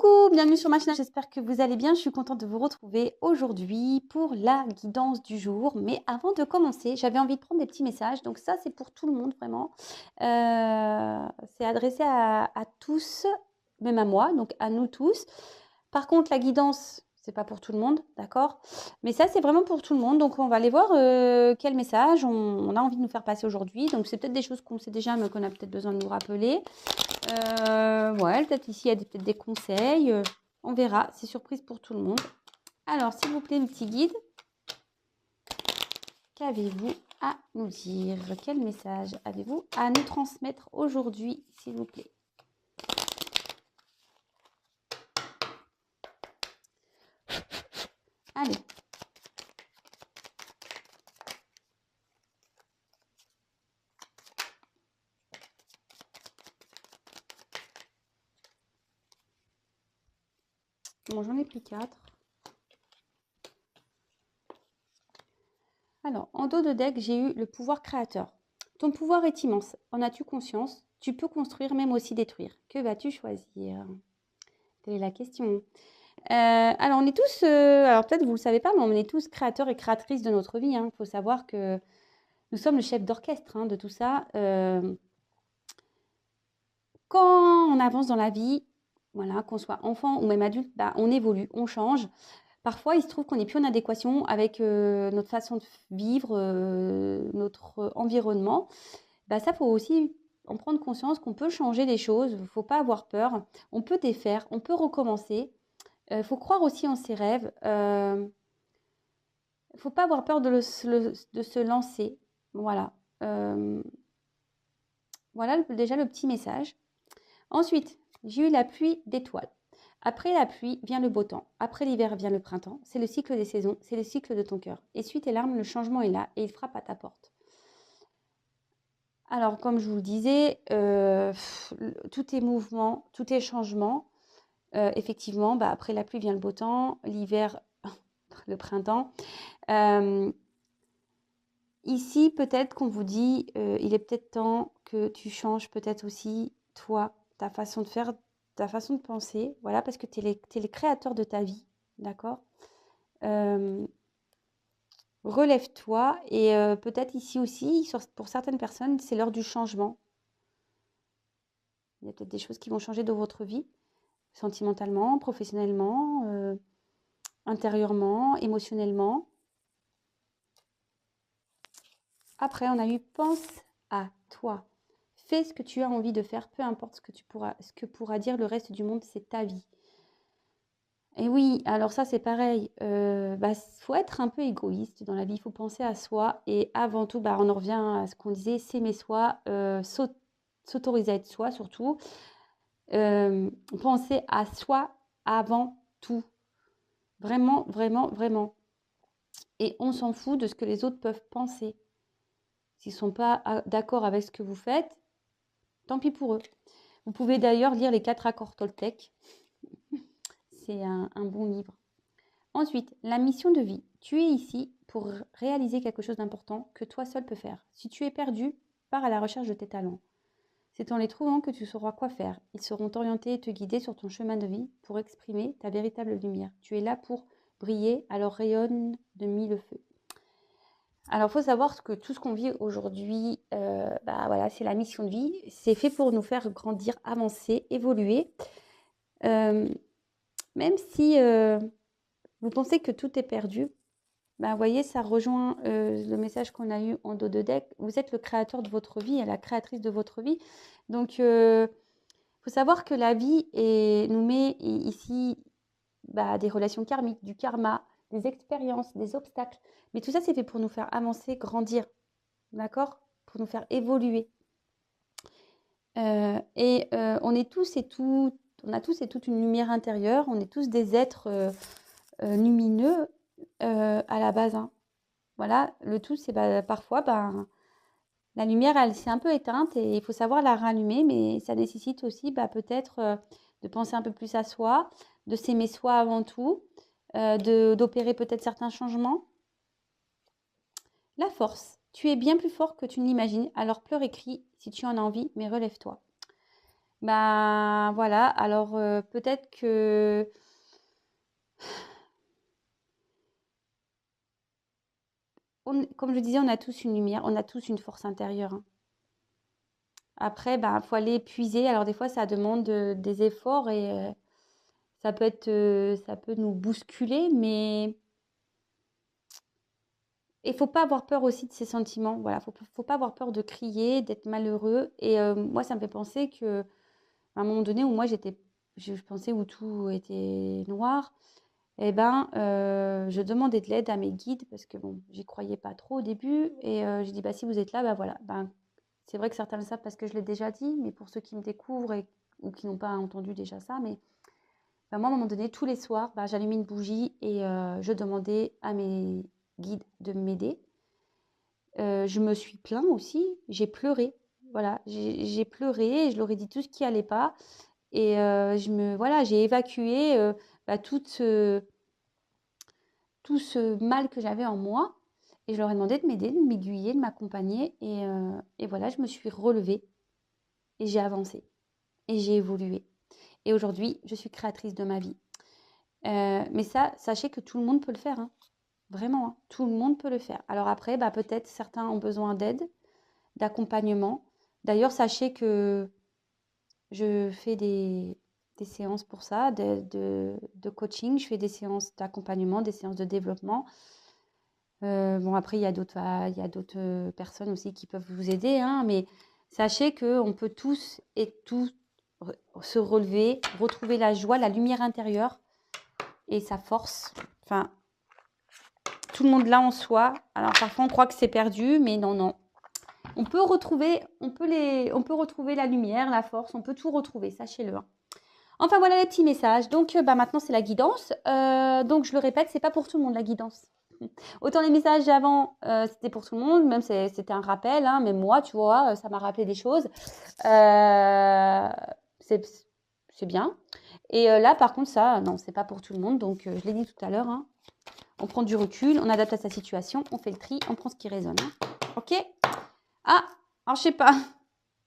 Coucou, bienvenue sur ma chaîne, j'espère que vous allez bien. Je suis contente de vous retrouver aujourd'hui pour la guidance du jour. Mais avant de commencer, j'avais envie de prendre des petits messages. Donc ça, c'est pour tout le monde, vraiment. C'est adressé à tous, même à moi, donc à nous tous. Par contre, la guidance, c'est pas pour tout le monde, d'accord? Mais ça, c'est vraiment pour tout le monde. Donc on va aller voir quel message on a envie de nous faire passer aujourd'hui. Donc c'est peut-être des choses qu'on sait déjà, mais qu'on a peut-être besoin de nous rappeler. Ouais, peut-être ici, il y a peut-être des conseils. On verra. C'est surprise pour tout le monde. Alors, s'il vous plaît, le petit guide. Qu'avez-vous à nous dire? Quel message avez-vous à nous transmettre aujourd'hui, s'il vous plaît? Allez. Bon, j'en ai pris 4. Alors, en dos de deck, j'ai eu le pouvoir créateur. Ton pouvoir est immense. En as-tu conscience? Tu peux construire, même aussi détruire. Que vas-tu choisir? Telle est la question. Alors, on est tous, alors peut-être vous ne le savez pas, mais on est tous créateurs et créatrices de notre vie. Il faut savoir que nous sommes le chef d'orchestre de tout ça. Quand on avance dans la vie, voilà, qu'on soit enfant ou même adulte, on évolue, on change. Parfois, il se trouve qu'on n'est plus en adéquation avec notre façon de vivre, notre environnement. Ça, faut aussi en prendre conscience qu'on peut changer les choses. Il ne faut pas avoir peur. On peut défaire, on peut recommencer. Il faut croire aussi en ses rêves. Il ne faut pas avoir peur de se lancer. Voilà. Voilà déjà le petit message. Ensuite, j'ai eu la pluie d'étoiles. Après la pluie vient le beau temps. Après l'hiver vient le printemps. C'est le cycle des saisons, c'est le cycle de ton cœur. Essuie tes larmes, le changement est là et il frappe à ta porte. Alors, comme je vous le disais, tout est mouvement, tout est changement. Effectivement, après la pluie vient le beau temps, l'hiver, le printemps. Ici, peut-être qu'on vous dit, il est peut-être temps que tu changes peut-être aussi, toi, ta façon de faire, ta façon de penser, voilà, parce que tu es le créateur de ta vie, d'accord? Relève-toi et peut-être ici aussi, pour certaines personnes, c'est l'heure du changement. Il y a peut-être des choses qui vont changer dans votre vie, sentimentalement, professionnellement, intérieurement, émotionnellement. Après, on a eu pense à toi. Fais ce que tu as envie de faire, peu importe ce que pourra dire le reste du monde, c'est ta vie. Et oui, alors ça c'est pareil, faut être un peu égoïste dans la vie, il faut penser à soi et avant tout, on en revient à ce qu'on disait, s'aimer soi, s'autoriser à être soi surtout, penser à soi avant tout, vraiment, vraiment, vraiment. Et on s'en fout de ce que les autres peuvent penser. S'ils ne sont pas d'accord avec ce que vous faites, tant pis pour eux. Vous pouvez d'ailleurs lire les 4 accords Toltec. C'est un bon livre. Ensuite, la mission de vie. Tu es ici pour réaliser quelque chose d'important que toi seul peux faire. Si tu es perdu, pars à la recherche de tes talents. C'est en les trouvant que tu sauras quoi faire. Ils seront orientés et te guider sur ton chemin de vie pour exprimer ta véritable lumière. Tu es là pour briller, alors rayonne de mille feux. Alors, il faut savoir que tout ce qu'on vit aujourd'hui, voilà, c'est la mission de vie. C'est fait pour nous faire grandir, avancer, évoluer. Même si vous pensez que tout est perdu, vous voyez, ça rejoint le message qu'on a eu en dos de deck. Vous êtes le créateur de votre vie et la créatrice de votre vie. Donc, il faut savoir que la vie nous met ici des relations karmiques, du karma, des expériences, des obstacles. Mais tout ça, c'est fait pour nous faire avancer, grandir, d'accord? Pour nous faire évoluer. On est tous et toutes, on a tous et toutes une lumière intérieure. On est tous des êtres lumineux à la base. Voilà, le tout, c'est parfois, la lumière, elle s'est un peu éteinte et il faut savoir la rallumer, mais ça nécessite aussi peut-être de penser un peu plus à soi, de s'aimer soi avant tout, d'opérer peut-être certains changements. La force. Tu es bien plus fort que tu ne l'imagines, alors pleure et crie si tu en as envie, mais relève-toi. Ben voilà, alors peut-être que comme je disais, on a tous une lumière, on a tous une force intérieure, hein. Après, ben, faut aller puiser. Alors des fois, ça demande des efforts et ça peut nous bousculer, mais il faut pas avoir peur aussi de ses sentiments. Voilà, faut pas avoir peur de crier, d'être malheureux. Et moi, ça me fait penser que à un moment donné où moi je pensais où tout était noir. Et ben, je demandais de l'aide à mes guides parce que bon, j'y croyais pas trop au début. Et j'ai dit bah si vous êtes là, bah voilà. Ben, c'est vrai que certains le savent parce que je l'ai déjà dit, mais pour ceux qui me découvrent ou qui n'ont pas entendu déjà ça, mais bah, moi, à un moment donné, tous les soirs, bah, j'allumais une bougie et je demandais à mes guides de m'aider. Je me suis plaint aussi, j'ai pleuré. Voilà, j'ai pleuré et je leur ai dit tout ce qui allait pas. Et voilà, j'ai évacué bah, tout ce mal que j'avais en moi. Et je leur ai demandé de m'aider, de m'aiguiller, de m'accompagner. Et voilà, je me suis relevée et j'ai avancé et j'ai évolué. Et aujourd'hui, je suis créatrice de ma vie. Mais ça, sachez que tout le monde peut le faire, hein. Vraiment, hein, tout le monde peut le faire. Alors après, bah, peut-être certains ont besoin d'aide, d'accompagnement. D'ailleurs, sachez que je fais des séances pour ça, de coaching. Je fais des séances d'accompagnement, des séances de développement. Bon, après, il y a d'autres personnes aussi qui peuvent vous aider, hein, mais sachez qu'on peut tous et tous se relever, retrouver la joie, la lumière intérieure et sa force. Enfin, tout le monde l'a en soi. Alors parfois on croit que c'est perdu, mais non, non. On peut retrouver la lumière, la force, on peut tout retrouver, sachez-le, hein. Enfin voilà les petits messages. Donc bah, maintenant c'est la guidance. Donc je le répète, c'est pas pour tout le monde la guidance. Autant les messages d'avant, c'était pour tout le monde, même c'était un rappel, hein, mais moi, tu vois, ça m'a rappelé des choses. C'est bien. Et là, par contre, ça, non, c'est pas pour tout le monde. Donc, je l'ai dit tout à l'heure, hein, on prend du recul, on adapte à sa situation, on fait le tri, on prend ce qui résonne, hein. Ok? Ah, alors je sais pas.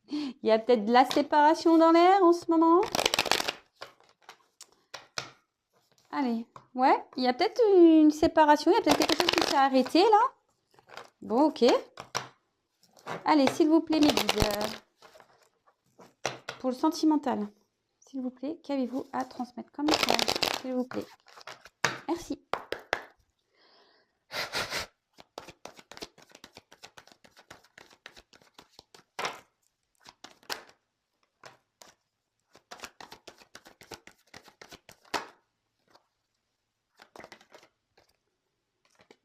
Il y a peut-être de la séparation dans l'air en ce moment. Allez, ouais, il y a peut-être une séparation, il y a peut-être quelque chose qui s'est arrêté là. Bon, ok. Allez, s'il vous plaît, mes guides, pour le sentimental, s'il vous plaît, qu'avez-vous à transmettre comme message, s'il vous plaît? Merci.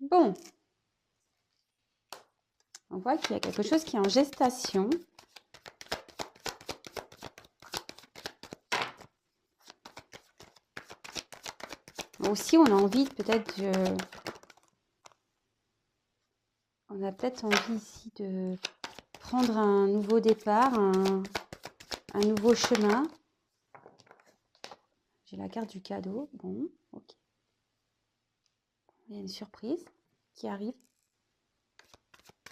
Bon. On voit qu'il y a quelque chose qui est en gestation. Aussi, on a envie peut-être on a peut-être envie ici de prendre un nouveau départ, un nouveau chemin. J'ai la carte du cadeau. Bon, ok. Il y a une surprise qui arrive.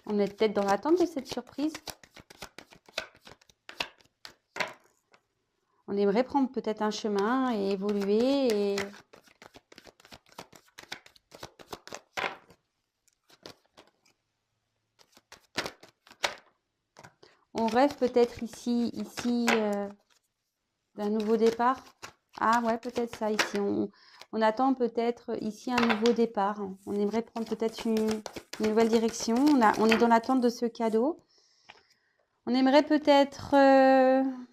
On est peut-être dans l'attente de cette surprise. On aimerait prendre peut-être un chemin et évoluer et on rêve peut-être ici d'un nouveau départ. Ah ouais, peut-être ça ici. On attend peut-être ici un nouveau départ. On aimerait prendre peut-être une nouvelle direction. On est dans l'attente de ce cadeau. On aimerait peut-être...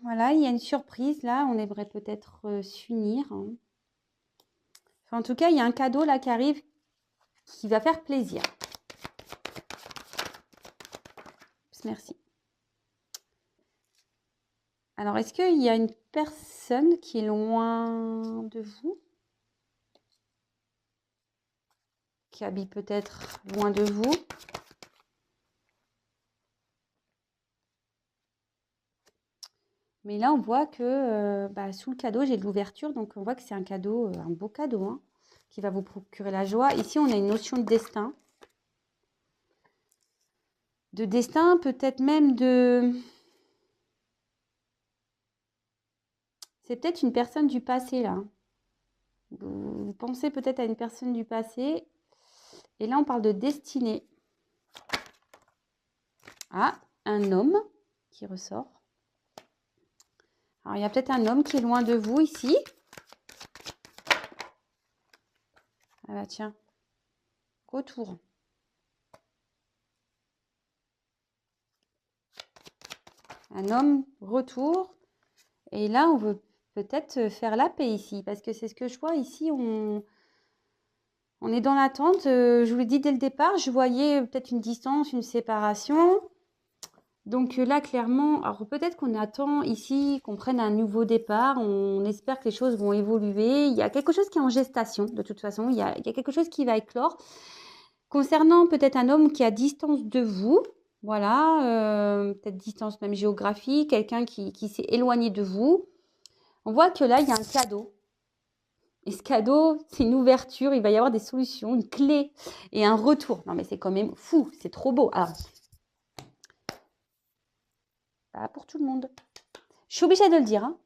voilà, il y a une surprise là. On aimerait peut-être s'unir, hein. Enfin, en tout cas, il y a un cadeau là qui arrive qui va faire plaisir. Merci. Alors, est-ce qu'il y a une personne qui est loin de vous? Qui habite peut-être loin de vous? Mais là, on voit que sous le cadeau, j'ai de l'ouverture. Donc, on voit que c'est un cadeau, un beau cadeau, hein, qui va vous procurer la joie. Ici, on a une notion de destin. De destin, peut-être même de... C'est peut-être une personne du passé, là. Vous pensez peut-être à une personne du passé. Et là, on parle de destinée. Ah, un homme qui ressort. Alors, il y a peut-être un homme qui est loin de vous ici. Ah bah tiens, retour. Un homme, retour. Et là, on veut peut-être faire la paix ici. Parce que c'est ce que je vois ici. On est dans l'attente. Je vous l'ai dit dès le départ. Je voyais peut-être une distance, une séparation. Donc là, clairement, alors peut-être qu'on attend ici qu'on prenne un nouveau départ. On espère que les choses vont évoluer. Il y a quelque chose qui est en gestation, de toute façon. Il y a quelque chose qui va éclore. Concernant peut-être un homme qui est à distance de vous, voilà, peut-être distance même géographique, quelqu'un qui s'est éloigné de vous. On voit que là, il y a un cadeau. Et ce cadeau, c'est une ouverture. Il va y avoir des solutions, une clé et un retour. Non, mais c'est quand même fou. C'est trop beau. Alors, pas pour tout le monde. Je suis obligée de le dire, hein.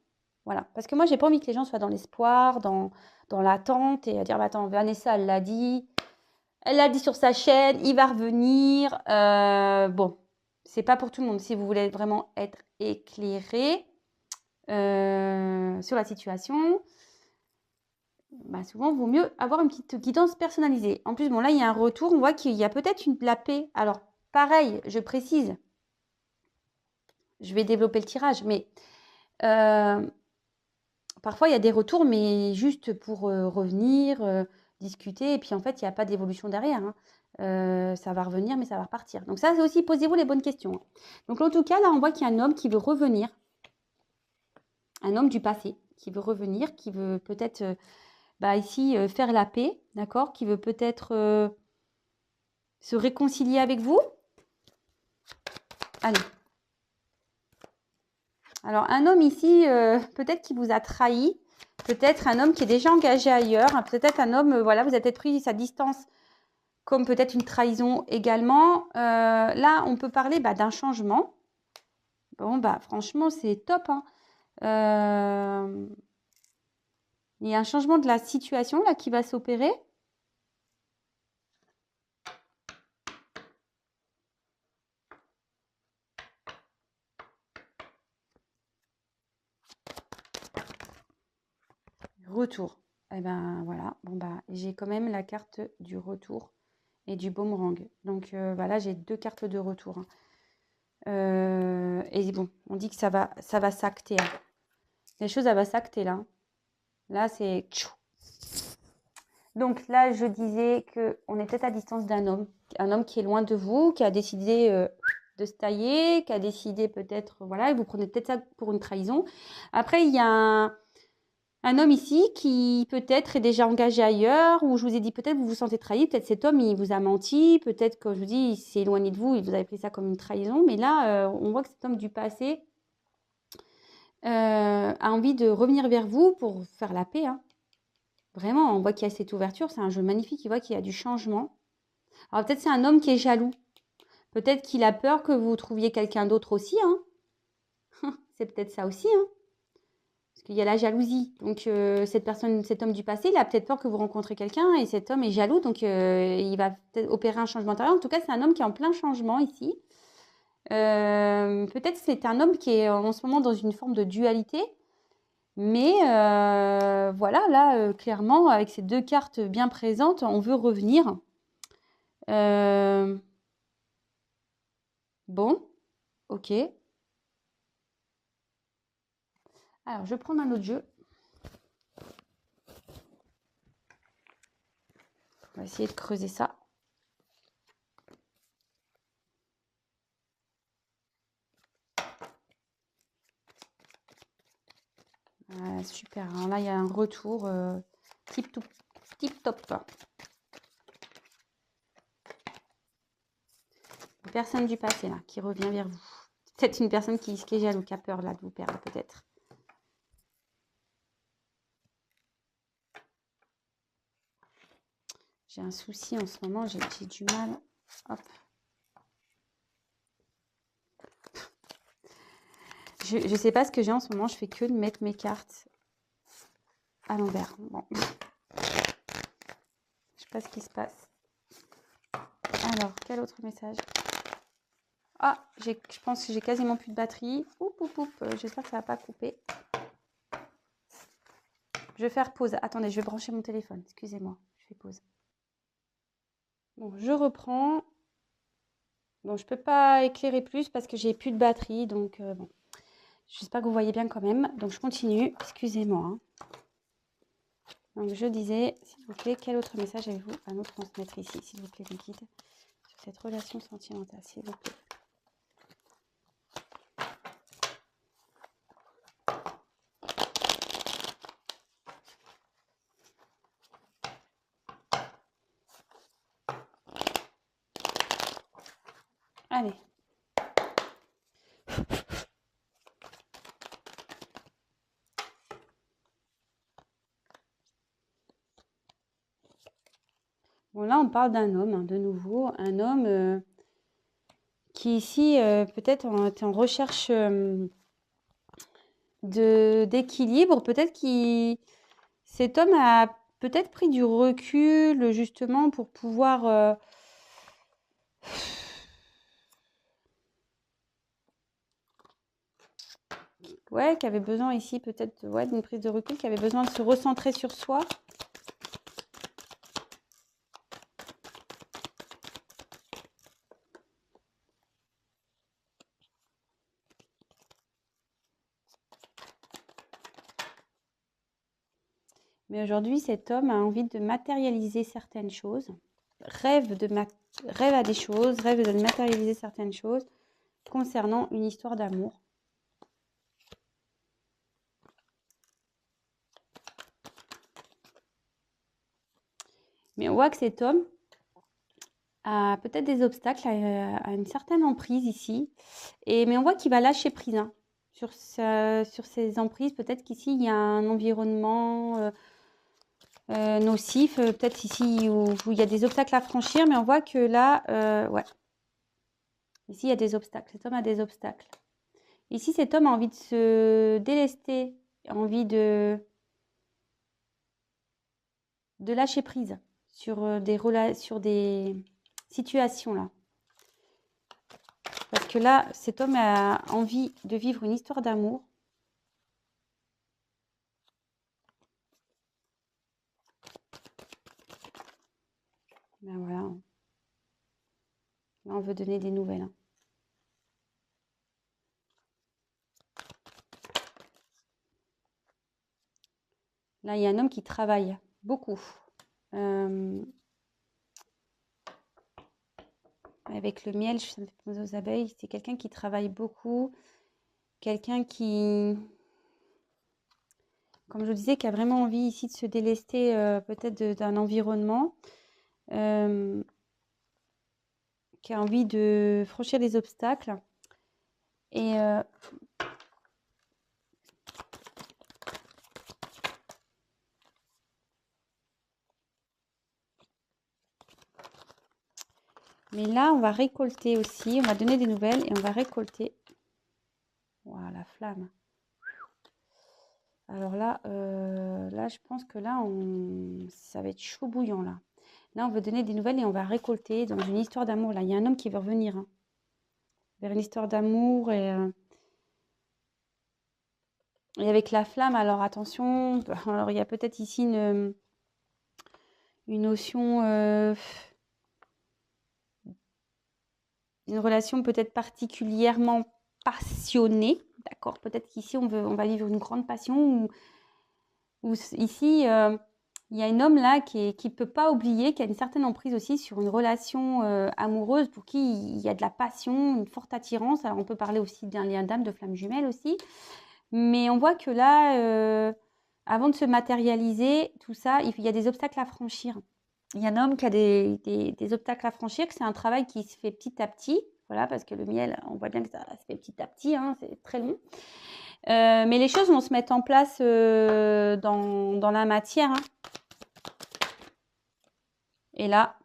Voilà, parce que moi, j'ai pas envie que les gens soient dans l'espoir, dans l'attente et à dire, bah, attends, Vanessa, elle l'a dit sur sa chaîne, il va revenir. Bon, c'est pas pour tout le monde. Si vous voulez vraiment être éclairé sur la situation, bah, souvent, il vaut mieux avoir une petite guidance personnalisée. En plus, bon, là, il y a un retour. On voit qu'il y a peut-être la paix. Alors, pareil, je précise, je vais développer le tirage, mais parfois, il y a des retours, mais juste pour revenir, discuter. Et puis, en fait, il n'y a pas d'évolution derrière, hein. Ça va revenir, mais ça va repartir. Donc, ça, c'est aussi, posez-vous les bonnes questions, hein. Donc, en tout cas, là, on voit qu'il y a un homme qui veut revenir. Un homme du passé qui veut revenir, qui veut peut-être, ici, faire la paix, d'accord? Qui veut peut-être se réconcilier avec vous. Allez. Alors, un homme ici, peut-être qui vous a trahi. Peut-être un homme qui est déjà engagé ailleurs. Peut-être un homme, voilà, vous avez peut-être pris sa distance comme peut-être une trahison également. Là, on peut parler d'un changement. Bon, franchement, c'est top, hein. Il y a un changement de la situation là qui va s'opérer. Retour. Eh ben voilà. Bon j'ai quand même la carte du retour et du boomerang. Donc là j'ai 2 cartes de retour, hein. Et bon, on dit que ça va s'acter, hein. Les choses, ça va s'acter là. Là c'est. Donc là je disais que on est peut-être à distance d'un homme qui est loin de vous, qui a décidé de se tailler, qui a décidé peut-être, voilà, et vous prenez peut-être ça pour une trahison. Après il y a un homme ici qui peut-être est déjà engagé ailleurs, ou je vous ai dit peut-être vous vous sentez trahi, peut-être cet homme il vous a menti, peut-être que je vous dis il s'est éloigné de vous, il vous avez pris ça comme une trahison, mais là on voit que cet homme du passé a envie de revenir vers vous pour faire la paix, hein. Vraiment, on voit qu'il y a cette ouverture, c'est un jeu magnifique, il voit qu'il y a du changement. Alors peut-être c'est un homme qui est jaloux, peut-être qu'il a peur que vous trouviez quelqu'un d'autre aussi, hein. C'est peut-être ça aussi, hein. Parce qu'il y a la jalousie. Donc, cet homme du passé, il a peut-être peur que vous rencontrez quelqu'un et cet homme est jaloux. Donc, il va peut-être opérer un changement intérieur. En tout cas, c'est un homme qui est en plein changement ici. Peut-être c'est un homme qui est en ce moment dans une forme de dualité. Mais voilà, là, clairement, avec ces 2 cartes bien présentes, on veut revenir. Bon, ok. Alors, je vais prendre un autre jeu. On va essayer de creuser ça. Super. Alors là, il y a un retour tip top. Une personne du passé là qui revient vers vous. Peut-être une personne qui est jaloux, qui a peur là de vous perdre peut-être. J'ai un souci en ce moment, j'ai du mal. Hop. Je sais pas ce que j'ai en ce moment. Je fais que de mettre mes cartes à l'envers. Bon. Je sais pas ce qui se passe. Alors, quel autre message? Ah, je pense que j'ai quasiment plus de batterie. Oup, oup, oup. J'espère que ça va pas couper. Je vais faire pause. Attendez, je vais brancher mon téléphone. Excusez-moi, je fais pause. Bon, je reprends. Bon, je peux pas éclairer plus parce que j'ai plus de batterie. Donc, bon. J'espère que vous voyez bien quand même. Donc, je continue. Excusez-moi. Hein. Donc, je disais, s'il vous plaît, quel autre message avez-vous à nous transmettre ici, s'il vous plaît, les guides, sur cette relation sentimentale, s'il vous plaît. Allez. Bon, là, on parle d'un homme, hein, de nouveau. Un homme qui, ici, peut-être est en recherche d'équilibre. Peut-être cet homme a peut-être pris du recul, justement, pour pouvoir... ouais, qui avait besoin ici, peut-être, ouais, d'une prise de recul, qui avait besoin de se recentrer sur soi. Mais aujourd'hui, cet homme a envie de matérialiser certaines choses, rêve à des choses, rêve de matérialiser certaines choses concernant une histoire d'amour. Mais on voit que cet homme a peut-être des obstacles, a une certaine emprise ici. Mais on voit qu'il va lâcher prise hein, sur ses emprises. Peut-être qu'ici, il y a un environnement... nocif, peut-être ici où il y a des obstacles à franchir, mais on voit que là, ouais, ici il y a des obstacles, cet homme a des obstacles. Ici, cet homme a envie de se délester, a envie de lâcher prise sur des situations là. Parce que là, cet homme a envie de vivre une histoire d'amour. Ben voilà. Là, on veut donner des nouvelles. Hein. Là, il y a un homme qui travaille beaucoup. Avec le miel, ça me fait penser aux abeilles. C'est quelqu'un qui travaille beaucoup. Quelqu'un qui, comme je vous disais, qui a vraiment envie ici de se délester peut-être d'un environnement. Qui a envie de franchir des obstacles. Mais là, on va récolter aussi. On va donner des nouvelles et on va récolter. Voilà, la flamme. Alors là, là, je pense que là, ça va être chaud bouillant là. Là, on veut donner des nouvelles et on va récolter dans une histoire d'amour. Là, il y a un homme qui veut revenir hein, vers une histoire d'amour et avec la flamme. Alors attention. Alors il y a peut-être ici une notion, une relation peut-être particulièrement passionnée. D'accord. Peut-être qu'ici on va vivre une grande passion ou ici. Il y a un homme là qui ne peut pas oublier, qui a une certaine emprise aussi sur une relation amoureuse pour qui il y a de la passion, une forte attirance. Alors on peut parler aussi d'un lien d'âme, de flamme jumelle aussi. Mais on voit que là, avant de se matérialiser, tout ça, il y a des obstacles à franchir. Il y a un homme qui a des obstacles à franchir, que c'est un travail qui se fait petit à petit. Voilà, parce que le miel, on voit bien que ça se fait petit à petit, hein, c'est très long. Mais les choses vont se mettre en place dans la matière. Hein. Et là,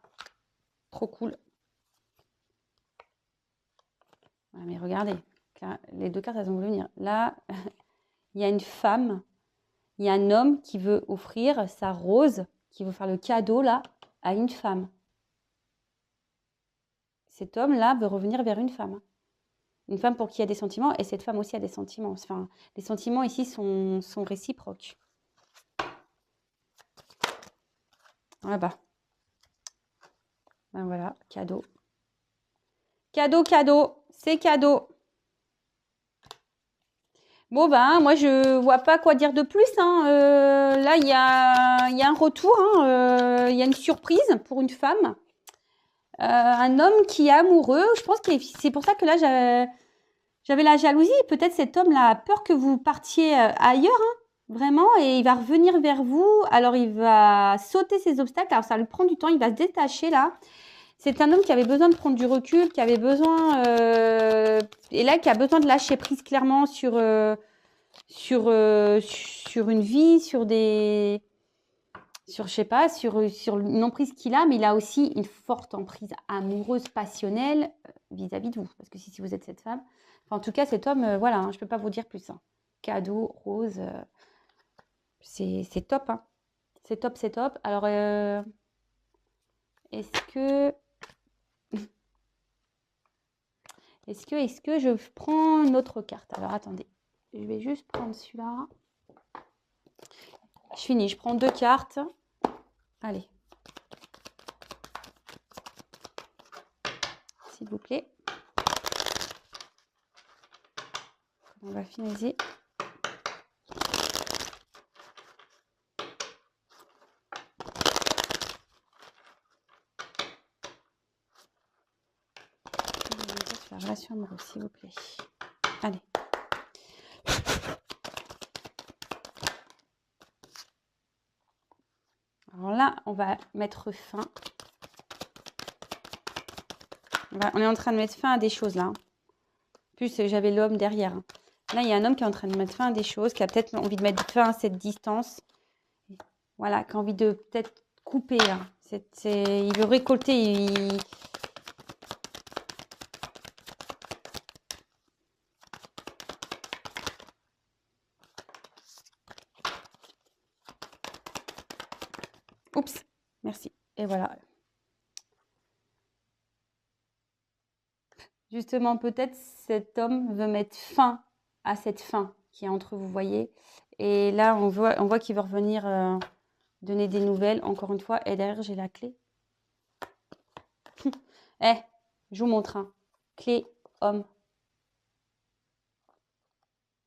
trop cool. Ouais, mais regardez, Les deux cartes, elles ont voulu venir. Là, il y a une femme, il y a un homme qui veut offrir sa rose, qui veut faire le cadeau, là, à une femme. Cet homme-là veut revenir vers une femme. Une femme pour qui il y a des sentiments, et cette femme aussi a des sentiments. Enfin, les sentiments ici sont réciproques. Là-bas. Ben voilà, cadeau. Cadeau, cadeau, c'est cadeau. Bon, ben, moi, je vois pas quoi dire de plus. Hein. Là, il y a un retour. Hein. Il y a une surprise pour une femme. Un homme qui est amoureux. Je pense que c'est pour ça que là, j'avais la jalousie. Peut-être cet homme-là a peur que vous partiez ailleurs. Hein, vraiment. Et il va revenir vers vous. Alors, il va sauter ses obstacles. Alors, ça lui prend du temps. Il va se détacher, là. C'est un homme qui avait besoin de prendre du recul, qui avait besoin, et là, qui a besoin de lâcher prise clairement sur une vie, sur des, sur, je sais pas, sur une emprise qu'il a, mais il a aussi une forte emprise amoureuse, passionnelle vis-à-vis de vous. Parce que si vous êtes cette femme, enfin, en tout cas, cet homme, voilà, hein, je peux pas vous dire plus. Hein. Cadeau, rose, c'est top. Hein. C'est top, c'est top. Alors, est-ce que je prends une autre carte? Alors, attendez. Je vais juste prendre celui-là. Je finis. Je prends 2 cartes. Allez. S'il vous plaît. On va finaliser. La relation amoureuse, s'il vous plaît. Allez. Alors là, on va mettre fin. On est en train de mettre fin à des choses là. En plus, j'avais l'homme derrière. Hein. Là, il y a un homme qui est en train de mettre fin à des choses, qui a peut-être envie de mettre fin à cette distance. Voilà, qui a envie de peut-être couper. Hein. Il veut récolter. Oups, merci. Et voilà. Justement, peut-être cet homme veut mettre fin à cette fin qui est entre vous, voyez. Et là, on voit qu'il veut revenir donner des nouvelles, encore une fois. Et derrière, j'ai la clé. Je vous montre. Hein. Clé, homme.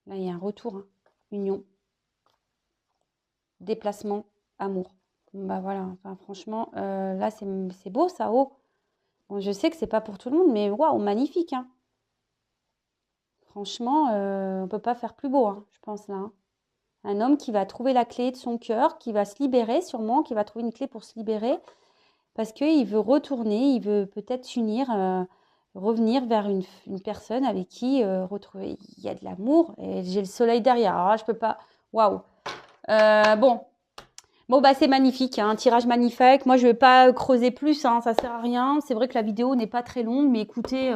Là, il y a un retour. Hein. Union. Déplacement, amour. Bah voilà, enfin, franchement, là, c'est beau, ça, oh. Bon, je sais que c'est pas pour tout le monde, mais waouh, magnifique, hein. Franchement, on peut pas faire plus beau, hein, je pense, là. Hein. Un homme qui va trouver la clé de son cœur, qui va se libérer sûrement, qui va trouver une clé pour se libérer, parce qu'il veut retourner, il veut peut-être s'unir, revenir vers une personne avec qui retrouver. Il y a de l'amour, et j'ai le soleil derrière. Alors là, je peux pas. Waouh. Bon, bah, c'est magnifique, hein, un tirage magnifique. Moi, je ne vais pas creuser plus, hein, ça ne sert à rien. C'est vrai que la vidéo n'est pas très longue, mais écoutez,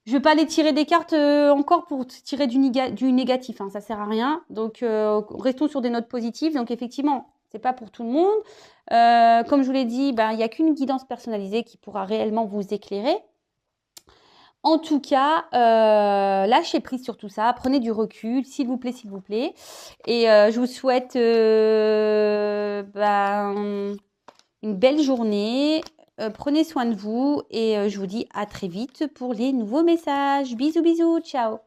je ne vais pas aller tirer des cartes encore pour tirer du négatif, hein, ça ne sert à rien. Donc, restons sur des notes positives. Donc, effectivement, ce n'est pas pour tout le monde. Comme je vous l'ai dit, il n'y a qu'une guidance personnalisée qui pourra réellement vous éclairer. En tout cas, lâchez prise sur tout ça, prenez du recul, s'il vous plaît, s'il vous plaît. Et je vous souhaite une belle journée. Prenez soin de vous et je vous dis à très vite pour les nouveaux messages. Bisous, bisous, ciao.